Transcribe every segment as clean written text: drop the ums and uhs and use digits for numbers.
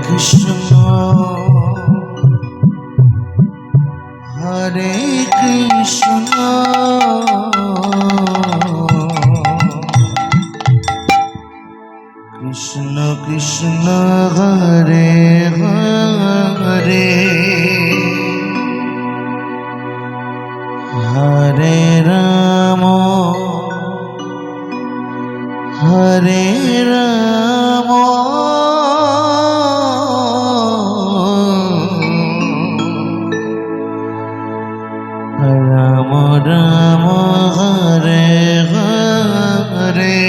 Krishna Hare Krishna Krishna Krishna Hare Hare Hare Ram Hare Ram Ram Ram Hare Hare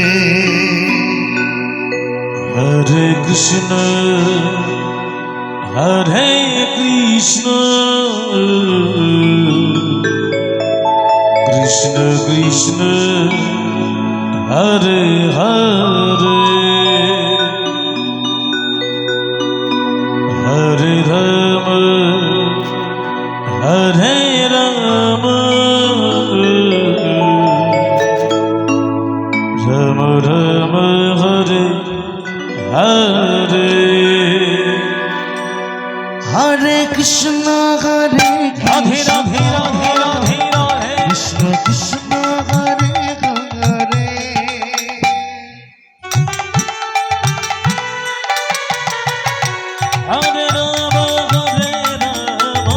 Hare Krishna Hare Krishna Krishna Krishna Hare Hare Hare Ram Hare Ram Ram Ram Hare Hare Hare Krishna Hare Radhe Krishna Radhe Radhe Radhe Radhe Krishna Krishna Hare Hare Hare Ram Hare Ram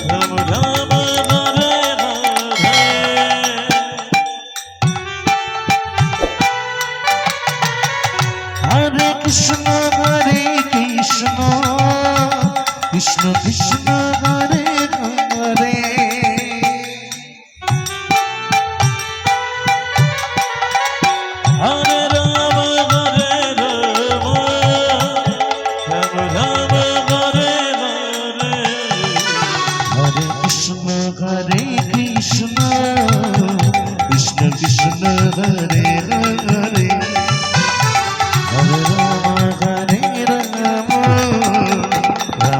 Ram Ram Hare Hare Hare Krishna Hare Krishna Krishna Krishna Hare Hare Hare Ram Hare Ram Ram Ram Hare Hare Hare Krishna Hare Krishna Krishna Krishna Hare Hare Hare Ram Hare Ram Ram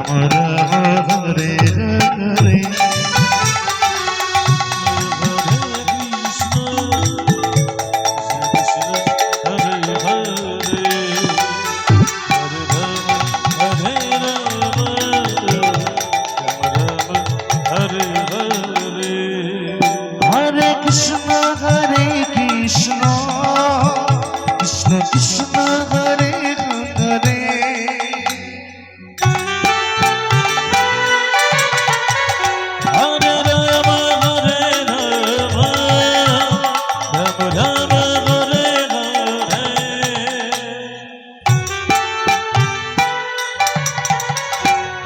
Ram Hare Hare Hare Krishna Hare Krishna Krishna Krishna Hare Hare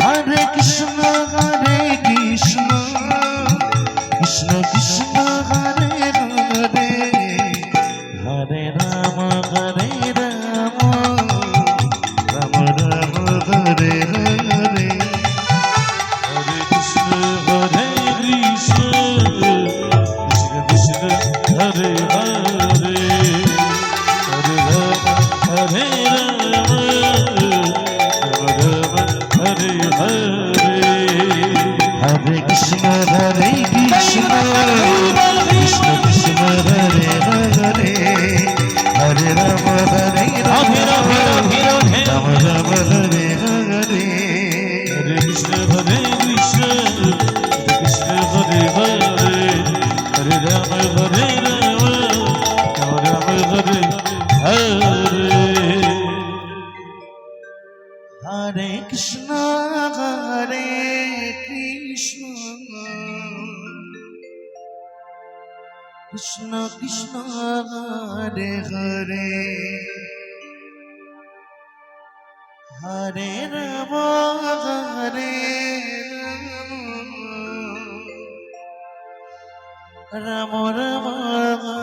Hare Krishna Hare Krishna Krishna Krishna Hare Hare Hare Ram Hare Ram Ram Ram Hare Hare Hare Hare Hare Rama Hare Rama Rama Rama Hare Hare Hare Krishna Hare Krishna Krishna Krishna Hare Hare Hare Ram Hare Ram Ram Ram Hare Hare Hare Krishna Hare Krishna Krishna Hare Hare Hare Rama Hare Rama Rama Rama Hare Hare Hare Krishna Hare Krishna Krishna Krishna Hare Hare Hare Ram Hare Ram Ram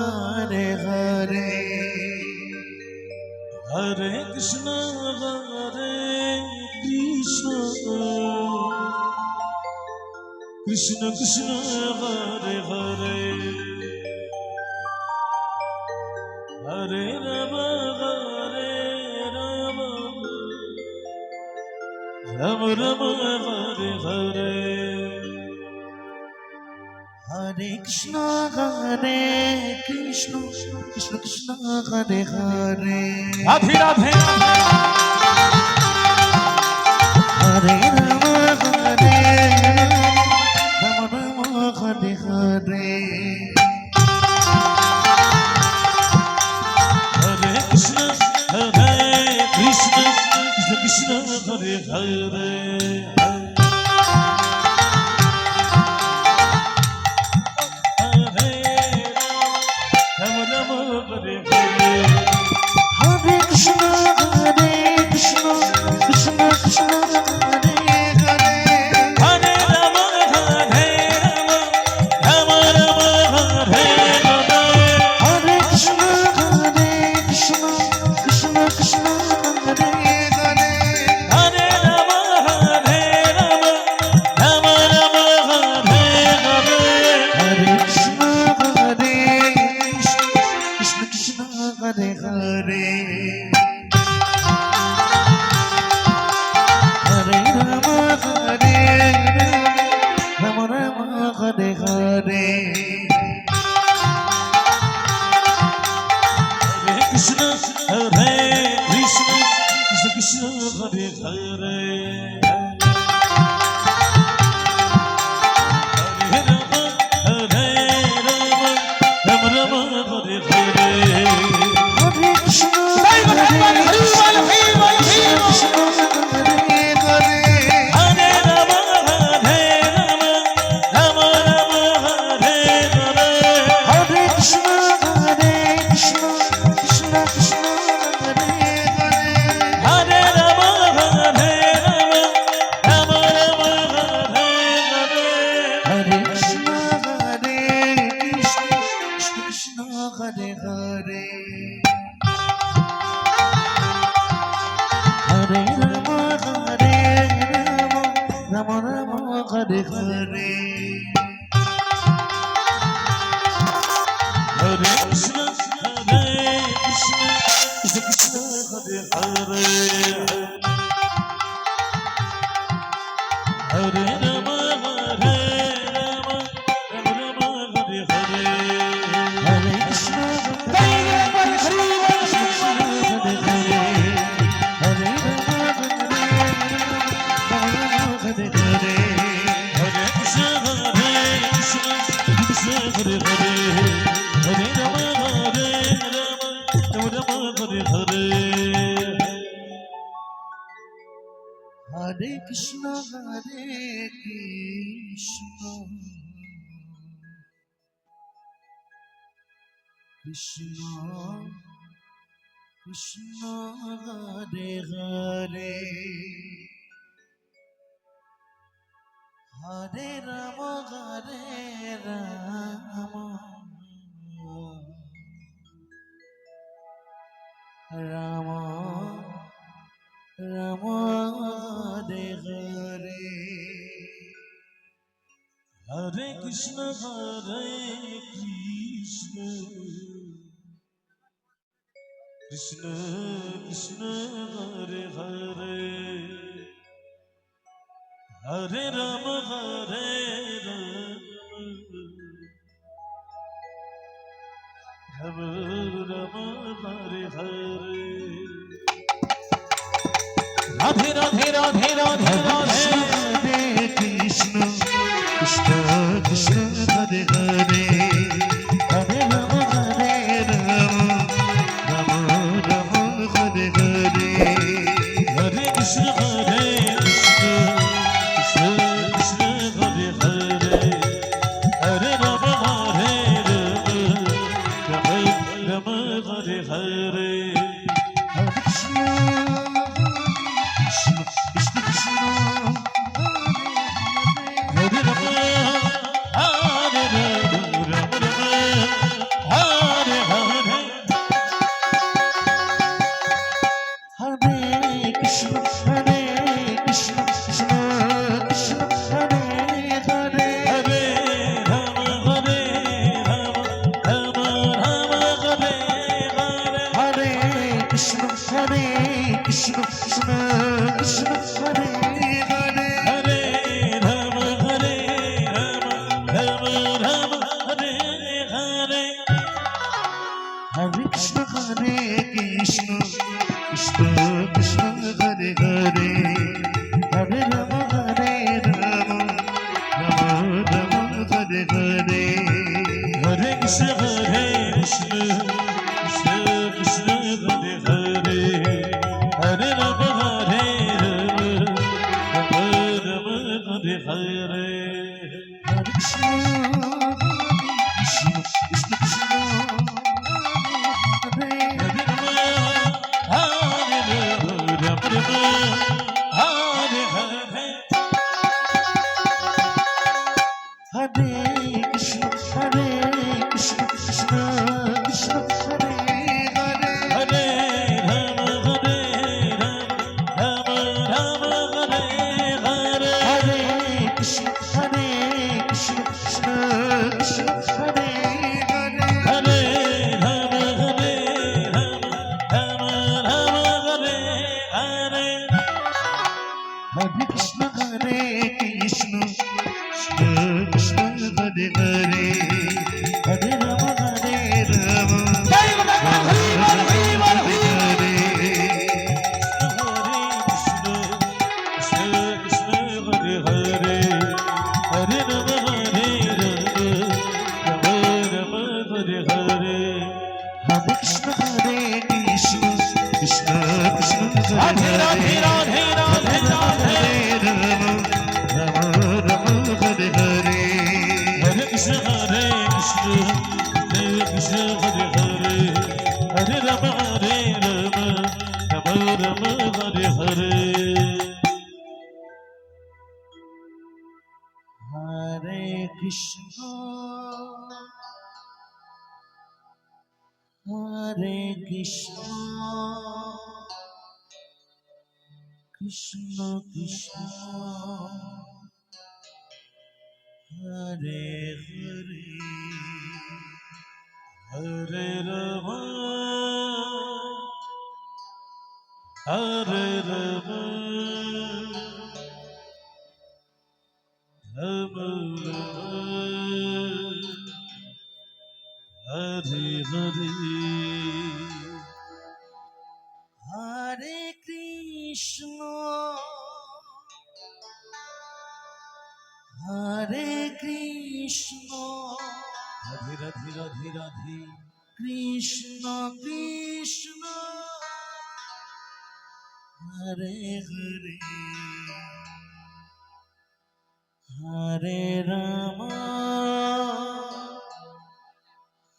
Hare Hare Hare Krishna Hare Krishna Krishna Krishna Hare Hare Hare Rama Hare Rama Rama Rama Hare Hare Hare Krishna Hare Krishna Krishna Krishna Hare Hare Radhe Radhe Krishna Hare Hare Hare Krishna, Hare Krishna, Krishna Krishna, Hare Hare. Hare Rama, Hare Rama, Rama Rama, Hare Hare. Hare Krishna, Hare Krishna, Krishna Krishna, Hare Hare. Hare Rama, Hare Rama, Rama Rama, Hare Hare. Hare Krishna, Hare Krishna, Krishna Krishna, Hare Hare. Hare Rama, Hare Rama, Rama Rama, Hare Hare. Hare Krishna, Hare Krishna, Krishna Krishna, Hare Hare. Hare Rama, Hare Rama, Rama Rama, Hare Hare. Hare Krishna, Hare Hare Krishna, Krishna, Hare Krishna Hare Hare. Hare Rama, Hare Rama, Rama Rama, Hare Hare. Hare Krishna, Hare Krishna, Krishna Krishna, Hare Hare. Hare Rama, Hare Rama, Rama Rama, Hare Hare. Hare Krishna, Hare Krishna, Krishna Krishna, Hare Hare. Hare Rama, Hare Rama, Rama Rama, Hare Hare. Hare Krishna, Hare Krishna, Krishna Krishna, Hare Hare. Hare Rama, Hare Rama, Rama Rama, Hare Hare. Hare Krishna, Hare Krishna, Krishna Hare Hare. Hare Rama, Hare Rama, Hare Hare. Hare Krishna, Hare Krishna, Krishna Hare Hare. Hare Rama, Hare Rama, Rama Rama, Hare Hare. Hare Krishna, Hare Krishna, Krishna Krishna, Hare Hare. Hare Rama, Hare Rama, Rama Rama, Hare Hare. Hare Krishna, Hare Krishna, Krishna Krishna, Hare Hare. Hare Rama, Hare Rama, Rama Rama, Hare Hare. Radhe Radhe Radhe Radhe Radhe. Hare Krishna, Krishna Krishna, Hare Hare. Hare Rama, Hare Rama, Rama Rama, Hare Hare. Hare Krishna, Hare Krishna, Krishna Krishna, Hare Hare. Hare Rama, Hare Rama, Rama Rama, Hare Hare. Hare Krishna, Krishna Krishna, Krishna Hare Hare. Hare Rama, Hare Rama, Rama Rama, Hare Hare. Hare Krishna, Hare Krishna, Krishna Krishna, Hare Hare. Hare Rama, Hare Rama, Rama Rama, Hare Hare. Hare Krishna, Hare Krishna, Krishna Krishna, Hare Hare. Hare Rama, Hare Rama, Rama Rama, Hare Hare. Hare Krishna, Hare Krishna, Krishna Krishna, Hare Hare. Hare Rama, Hare Rama, Rama Rama, Hare Hare. Hare Krishna, Hare Krishna, Krishna Krishna, Hare Hare. Hare Rama, Hare Hare Krishna Krishna Krishna Hare Hare Hare Rama Radhe Radhe Radhe Radhe Radhe Hare Krishna Hare Krishna Hare Hare Hare Ram Ram Ram Hare Hare Hare Krishna Hare Krishna Krishna Krishna Hare Hare Hare Ram Hare Ram Ram Hare Hare Hare Krishna Hare Krishna Radhe Radhe Radhe Radhe Krishna Krishna Hare Hare Hare Rama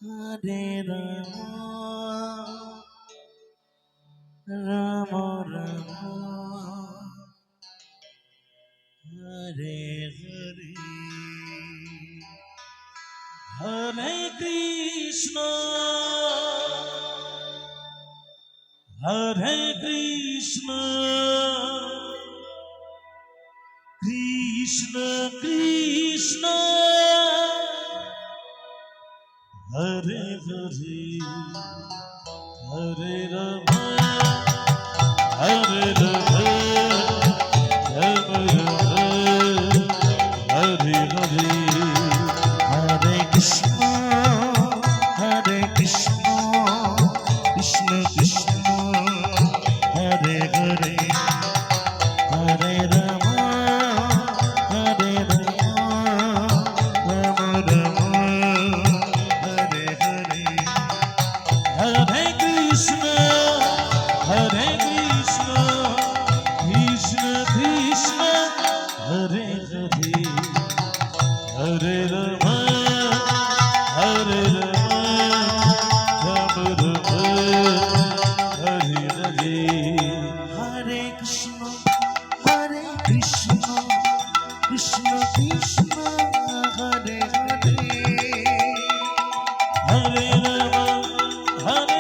Hare Rama Rama Rama Hare Hare Hare Krishna Hare Krishna Krishna Krishna Hare Hare Hare Ram Hare Ram Ram Ram Hare Hare Hare Krishna Hare Krishna Krishna Krishna Hare Hare Hare Rama Hare Rama Rama Rama Hare Hare Hare Krishna Krishna Krishna Hare Hare Hare Ram Ram Ram Hare Hare Hare Krishna Hare Krishna Krishna Krishna Hare Hare Hare Ram Ram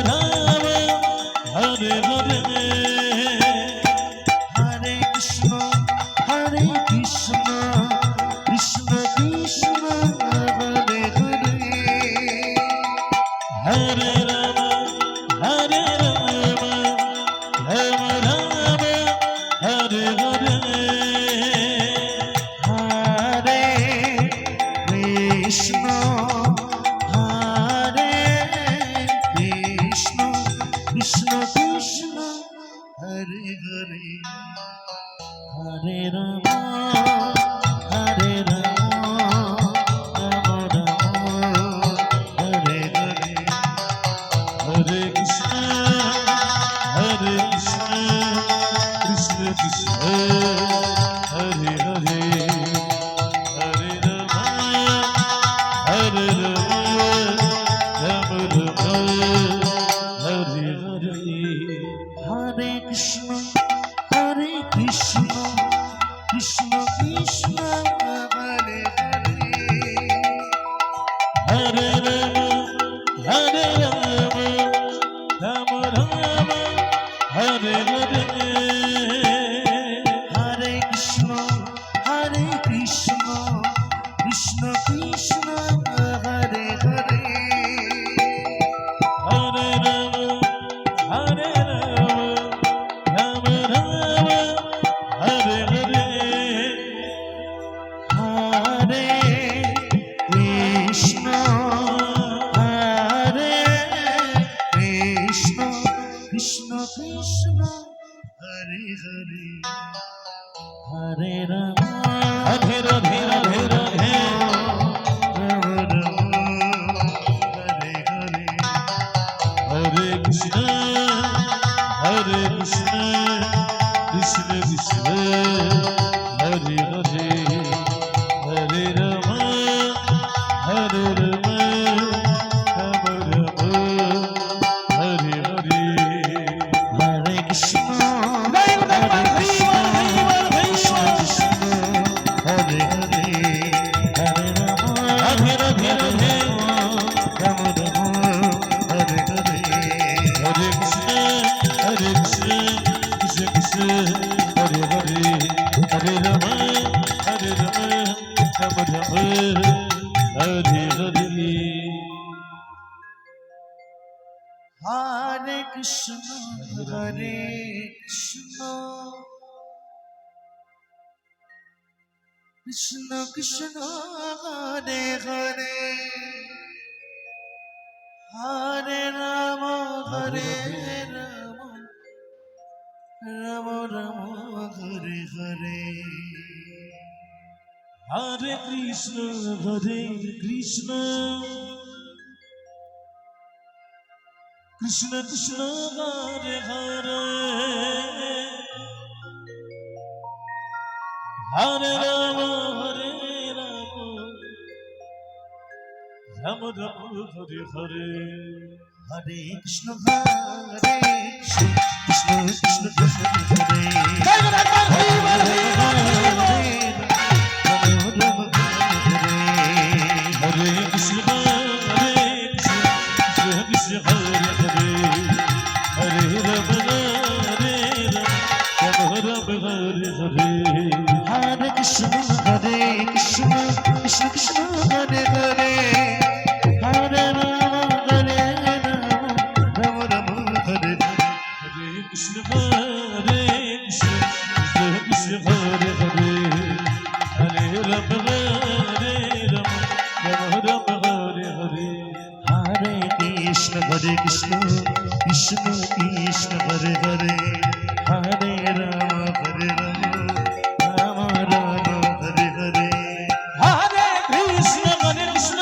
Ram Hare Hare Hare Krishna Hare Krishna Krishna Krishna Hare Hare Hare Ram Ram Ram Hare Hare Hare Krishna Hare Krishna Krishna Krishna Hare Hare Hare Rama Hare Rama Rama Rama Hare Hare Hare Krishna Krishna Krishna Hare Hare Hare Ram Ram Hare Hare Hare Krishna Hare Krishna Krishna Krishna Hare Hare Hare Ram Ram Ram Hare Hare Hare Krishna Hare Krishna Krishna Krishna Hare Hare Hare Ram Ram Krishna Krishna Krishna Hare Hare Hare Ram Radhe Radhe Radhe Radhe Ram Ram Hare Hare Hare Krishna Krishna Krishna Hare Hare Hare Ram Ram Ram Hare Hare Hare Krishna Hare Hare Hare Ram Radhe Radhe Radhe Ram Ram Hare Hare Hare Krishna Krishna Krishna Hare Hare Hare Ram Ram Ram Hare Hare Hare Krishna Hare Krishna Krishna Krishna Hare Hare Hare Ram Hare Ram Ram Ram Hare Hare Hare Krishna Krishna Krishna Hare Hare Hare Ram Ram Ram Hare Hare Hare Krishna Hare Krishna Krishna Krishna Krishna Hare Hare Krishna Krishna Hare Hare Hare Ram Ram Hare Hare Hare Krishna Hare Krishna Krishna Krishna Hare Hare Hare Ram Hare Ram Ram Ram Hare Hare Krishna Krishna Krishna Hare Hare Hare Ram Ram Hare Hare Hare Krishna Krishna Krishna Krishna Hare Hare Hare Ram Ram Ram Hare Hare Hare Krishna Krishna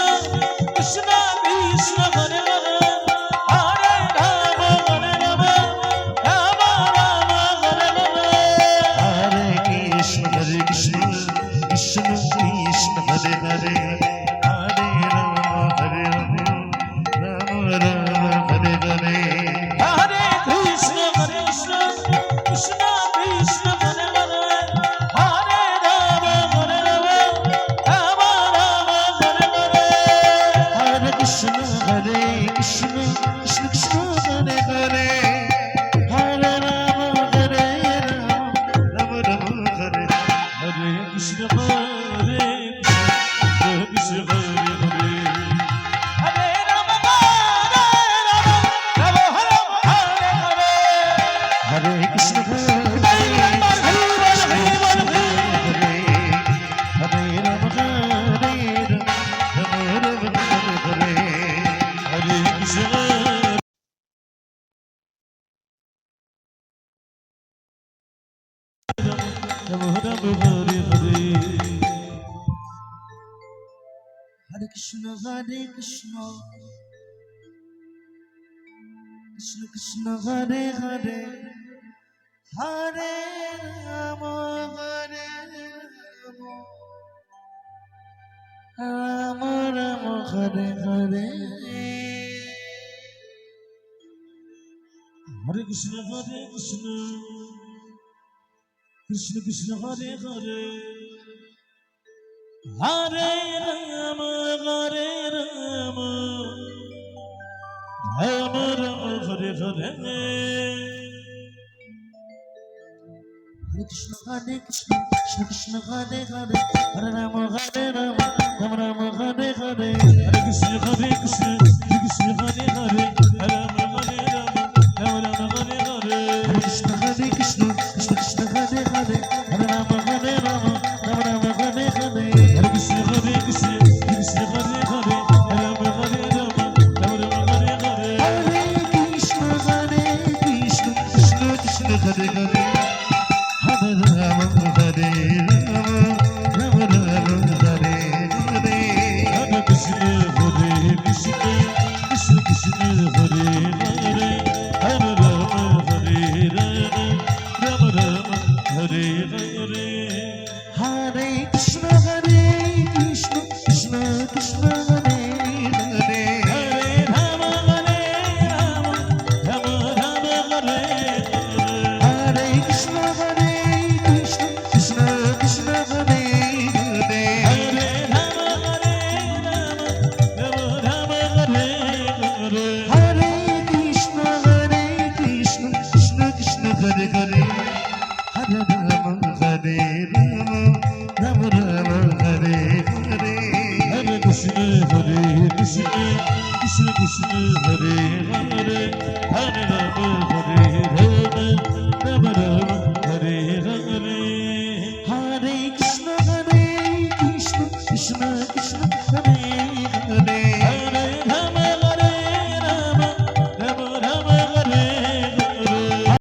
Krishna Krishna Hare Hare Hare Ram Ram Hare Hare Hare Krishna Krishna Krishna Krishna Hare Hare Hare Ram Ram Ram Hare Hare Hare Krishna Krishna Krishna Krishna Hare Hare Hare Ram Ram Hare Hare Hare Krishna Krishna Krishna Krishna Hare Hare Hare Ram Ram Ram Hare Hare Krishna Krishna Hare Hare Hare Ram Ram Hare Hare Hare Krishna Hare Ram Hare Hare Krishna Ram Ram Hare Hare Hare Krishna Krishna Krishna Krishna Hare Hare Hare Ram Ram Ram Hare Hare Hare Krishna Krishna Krishna Hare Hare Hare Ram Ram Ram Hare Hare Hare Krishna Krishna Krishna Krishna Hare Hare Hare Ram Ram Ram Hare Hare Hare Krishna Krishna Krishna Hare Hare Hare Ram Hare Ram Ram Ram Hare Hare Hare Krishna Krishna Krishna Krishna Hare Hare Hare Ram Ram Ram Hare Hare Hare Krishna Krishna Krishna Hare Hare Ram Hare Ram Ram Ram Hare Hare Hare Krishna Hare Hare Hare Rama Hare Rama Rama Rama Hare Hare Hare Krishna Krishna Krishna Hare Hare Hare Rama Hare Rama Rama Rama Hare Hare Hare Krishna Krishna Krishna Hare Hare Hare Rama Hare Rama Rama Rama Hare Hare Hare Krishna Krishna Krishna Hare Hare Hare Rama Hare Rama Rama Rama Hare Hare Hare Krishna Krishna Krishna Hare Hare Hare Rama Hare Rama Rama Rama Hare Hare Hare Krishna Krishna Krishna Hare Hare Hare Rama Hare Rama Rama Rama Hare Hare Hare Krishna Krishna Krishna Hare Hare